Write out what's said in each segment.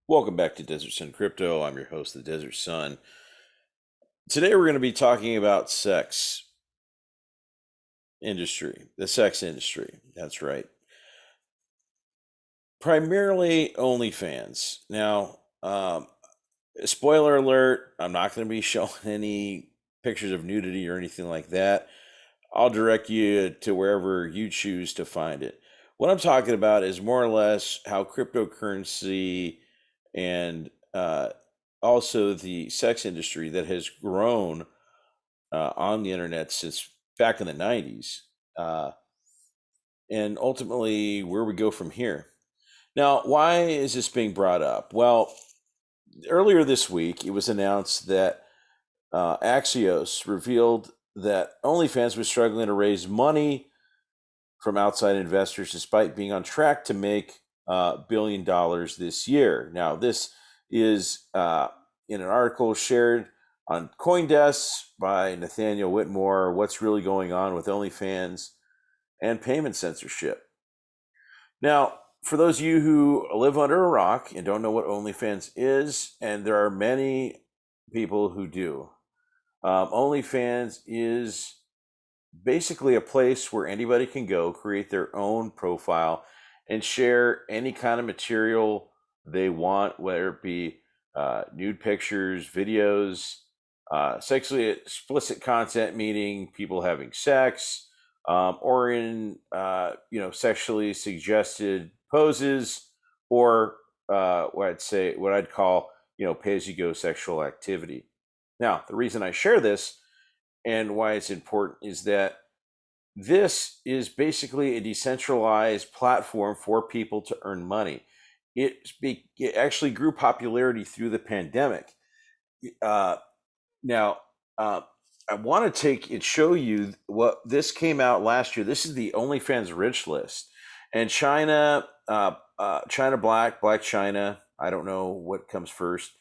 Welcome back to Desert Sun Crypto. I'm your host, the Desert Sun. Today we're going to be talking about the sex industry. That's right. Primarily OnlyFans. Now, spoiler alert, I'm not going to be showing any pictures of nudity or anything like that. I'll direct you to wherever you choose to find it. What I'm talking about is more or less how cryptocurrency and also the sex industry that has grown on the internet since back in the 90s, uh, and ultimately where we go from here. Now, why is this being brought up? Well, earlier this week, it was announced that Axios revealed that OnlyFans was struggling to raise money from outside investors despite being on track to make $1 billion this year. Now, this is in an article shared on CoinDesk by Nathaniel Whitmore. What's really going on with OnlyFans and payment censorship? Now, for those of you who live under a rock and don't know what OnlyFans is, and there are many people who do, OnlyFans is basically a place where anybody can go create their own profile and share any kind of material they want, whether it be nude pictures, videos, sexually explicit content, meaning people having sex, or in sexually suggested poses, or what I'd call pay as you go sexual activity. Now, the reason I share this and why it's important is that this is basically a decentralized platform for people to earn money. It actually grew popularity through the pandemic. Uh, now, I want to take and show you what this came out last year. This is the OnlyFans rich list, and China Black, Black China. I don't know what comes first.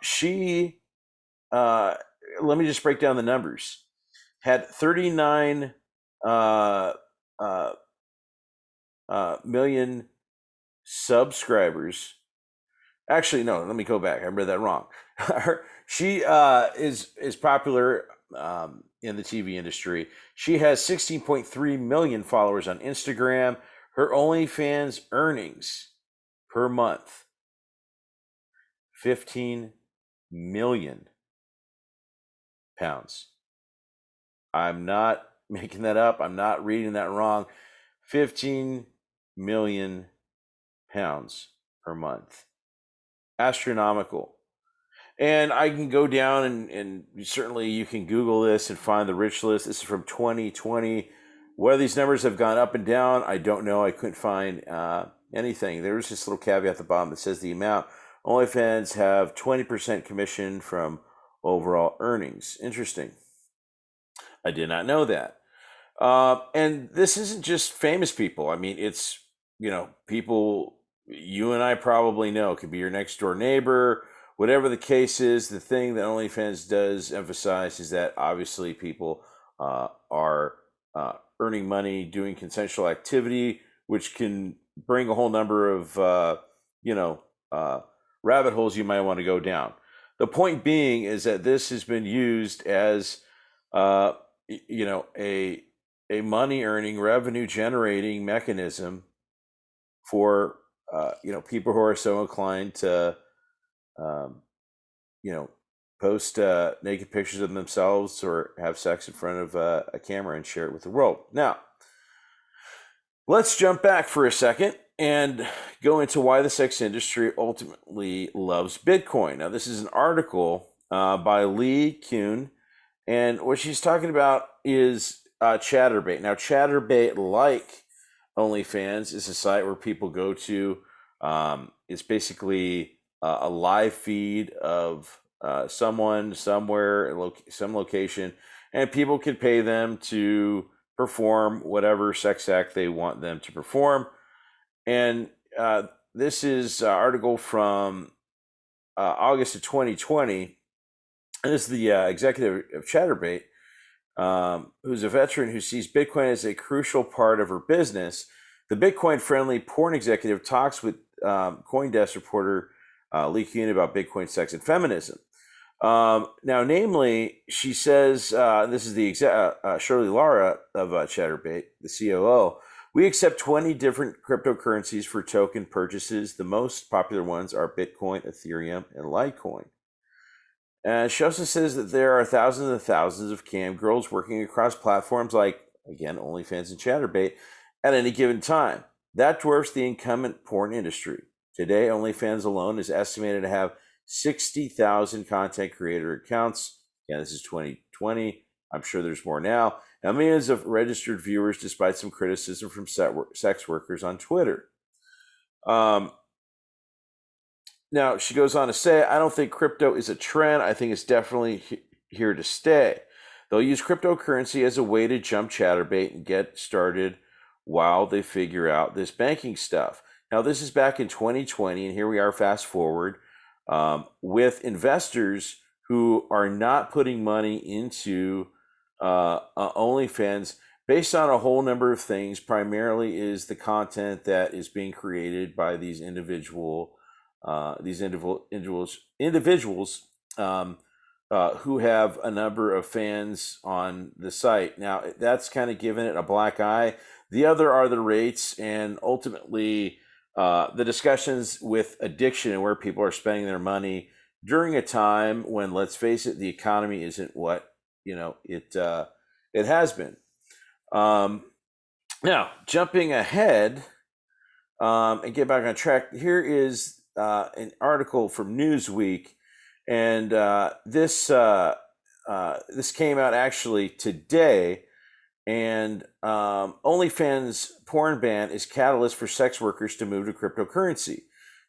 She Let me just break down the numbers. Had 39 uh, uh, million subscribers. Actually, no. Let me go back. I read that wrong. She is popular in the TV industry. She has 16.3 million followers on Instagram. Her OnlyFans earnings per month, 15 million pounds. I'm not making that up. I'm not reading that wrong. 15 million pounds per month. Astronomical. And I can go down and certainly you can Google this and find the rich list. This is from 2020. Whether these numbers have gone up and down, I don't know. I couldn't find anything. There's this little caveat at the bottom that says the amount. OnlyFans have 20% commission from overall earnings. Interesting. I did not know that. And this isn't just famous people. I mean, it's, people you and I probably know. It could be your next door neighbor, whatever the case is. The thing that OnlyFans does emphasize is that obviously people are earning money doing consensual activity, which can bring a whole number of, rabbit holes you might want to go down. The point being is that this has been used as, uh, a money earning, revenue generating mechanism for people who are so inclined to um, you know post naked pictures of themselves or have sex in front of a camera and share it with the world. Now, let's jump back for a second and go into why the sex industry ultimately loves Bitcoin. Now, this is an article by Lee Kuhn, and what she's talking about is Chatterbait. Now, Chatterbait, like OnlyFans, is a site where people go to. It's basically a live feed of someone somewhere, some location, and people can pay them to perform whatever sex act they want them to perform. And this is an article from August of 2020. And this is the executive of Chatterbait, who's a veteran who sees Bitcoin as a crucial part of her business. The Bitcoin-friendly porn executive talks with CoinDesk reporter Lee Kuhn about Bitcoin, sex, and feminism. Now, namely, she says, this is the Shirley Lara of Chaturbate, the COO. We accept 20 different cryptocurrencies for token purchases. The most popular ones are Bitcoin, Ethereum, and Litecoin. And she also says that there are thousands and thousands of cam girls working across platforms like, again, OnlyFans and Chaturbate at any given time. That dwarfs the incumbent porn industry. Today, OnlyFans alone is estimated to have 60,000 content creator accounts. Again, this is 2020. I'm sure there's more now. And millions of registered viewers, despite some criticism from sex workers on Twitter. Now, she goes on to say, I don't think crypto is a trend. I think it's definitely here to stay. They'll use cryptocurrency as a way to jump Chaturbate and get started while they figure out this banking stuff. Now, this is back in 2020, and here we are, fast forward, with investors who are not putting money into OnlyFans based on a whole number of things. Primarily is the content that is being created by these individuals who have a number of fans on the site. Now, that's kind of given it a black eye. The other are the rates, and ultimately the discussions with addiction and where people are spending their money during a time when, let's face it, the economy isn't what it has been. Now, jumping ahead and get back on track, here is an article from Newsweek, and this came out actually today. And OnlyFans porn ban is catalyst for sex workers to move to cryptocurrency.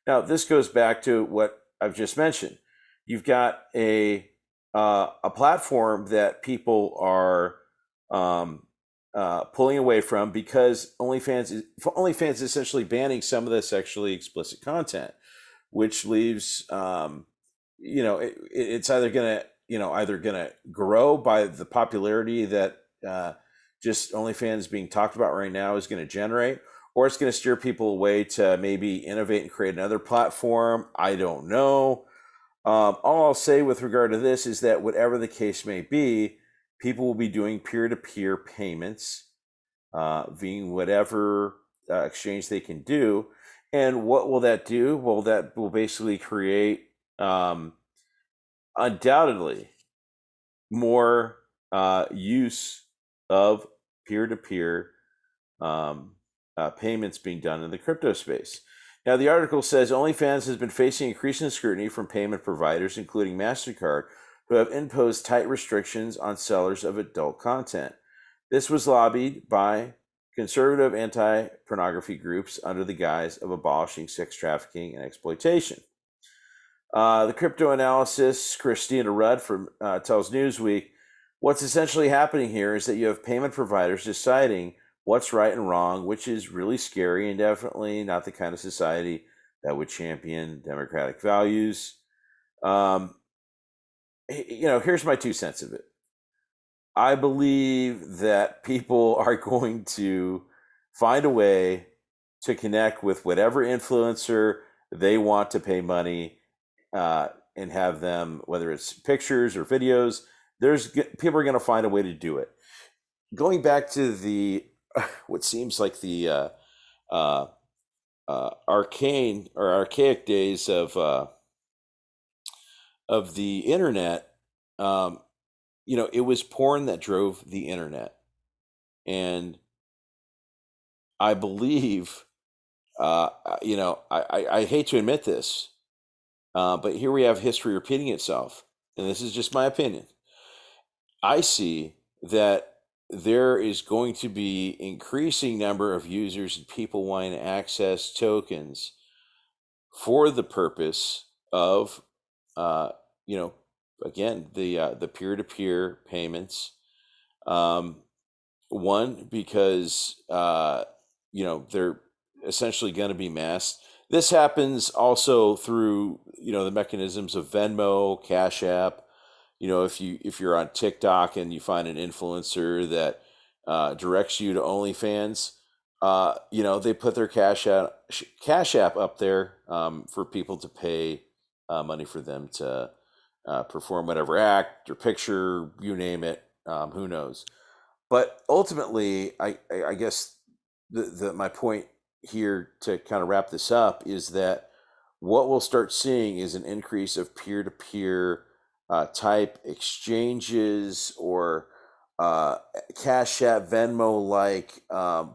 Now, this goes back to what I've just mentioned. You've got a platform that people are pulling away from because OnlyFans is essentially banning some of the sexually explicit content, which leaves it's either gonna grow by the popularity that just OnlyFans being talked about right now is going to generate, or it's going to steer people away to maybe innovate and create another platform. I don't know. All I'll say with regard to this is that whatever the case may be, people will be doing peer-to-peer payments via whatever exchange they can do. And what will that do? Well, that will basically create undoubtedly more use of peer-to-peer payments being done in the crypto space. Now, the article says OnlyFans has been facing increasing scrutiny from payment providers, including MasterCard, who have imposed tight restrictions on sellers of adult content. This was lobbied by conservative anti-pornography groups under the guise of abolishing sex trafficking and exploitation. The crypto analyst Christina Rudd tells Newsweek, what's essentially happening here is that you have payment providers deciding what's right and wrong, which is really scary and definitely not the kind of society that would champion democratic values. Here's my 2 cents of it. I believe that people are going to find a way to connect with whatever influencer they want to pay money and have them, whether it's pictures or videos, people are going to find a way to do it. Going back to the what seems like the arcane or archaic days of the internet, it was porn that drove the internet, and I believe, I hate to admit this, but here we have history repeating itself, and this is just my opinion. I see that there is going to be increasing number of users and people wanting to access tokens for the purpose of, again, the peer-to-peer payments. One, because they're essentially going to be masked. This happens also through the mechanisms of Venmo, Cash App. If you're on TikTok and you find an influencer that directs you to OnlyFans, they put their Cash App up there for people to pay money for them to perform whatever act or picture, you name it. Who knows? But ultimately, I guess my point here to kind of wrap this up is that what we'll start seeing is an increase of peer-to-peer type exchanges or Cash App, Venmo like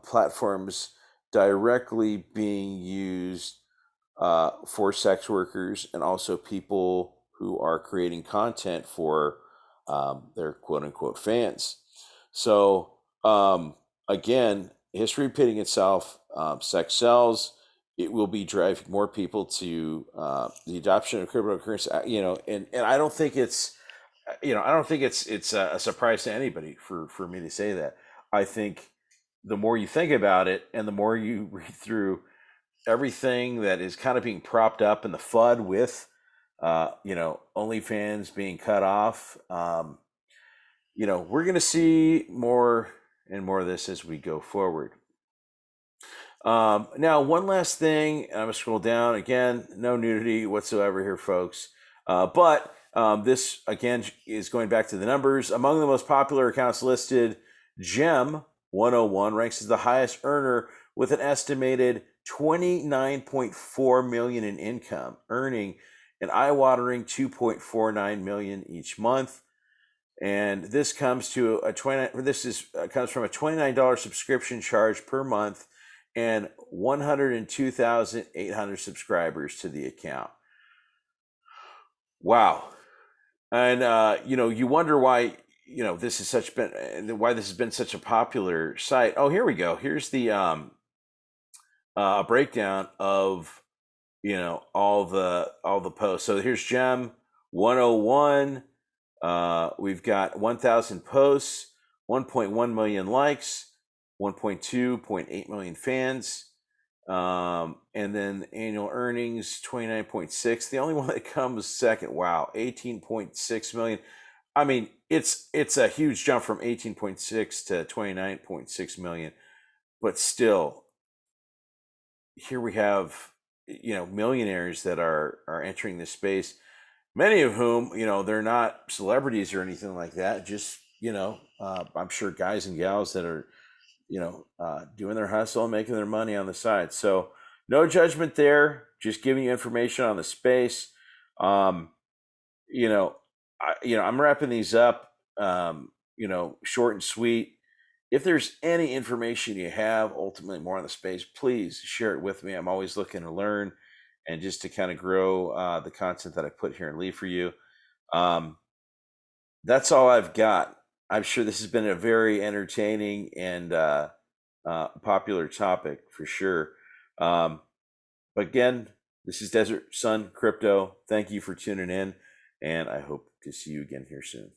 platforms directly being used for sex workers and also people who are creating content for their quote unquote fans. So, again, history repeating itself. Sex sells. It will be driving more people to the adoption of cryptocurrency. And I don't think I don't think it's a surprise to anybody for me to say that. I think the more you think about it, and the more you read through everything that is kind of being propped up in the FUD with, OnlyFans being cut off. We're going to see more and more of this as we go forward. Now, one last thing, I'm going to scroll down again. No nudity whatsoever here, folks. But this, again, is going back to the numbers. Among the most popular accounts listed, Gem 101 ranks as the highest earner with an estimated 29.4 million in income, earning an eye-watering 2.49 million each month. And this comes to comes from a $29 subscription charge per month and 102,800 subscribers to the account. Wow. And you wonder why this has been such a popular site. Oh, here we go. Here's the breakdown of all the posts. So here's Gem 101. We've got 1,000 posts, 1.1 million likes, 1.8 million fans, and then annual earnings 29.6. The only one that comes second, wow, 18.6 million. I mean, it's a huge jump from 18.6 to 29.6 million, but still, here we have millionaires that are entering this space. Many of whom, they're not celebrities or anything like that. Just, I'm sure guys and gals that are, doing their hustle and making their money on the side. So no judgment there. Just giving you information on the space. I'm wrapping these up, short and sweet. If there's any information you have, ultimately more on the space, please share it with me. I'm always looking to learn and just to kind of grow the content that I put here and leave for you. That's all I've got. I'm sure this has been a very entertaining and popular topic for sure. But again, this is Desert Sun Crypto. Thank you for tuning in, and I hope to see you again here soon.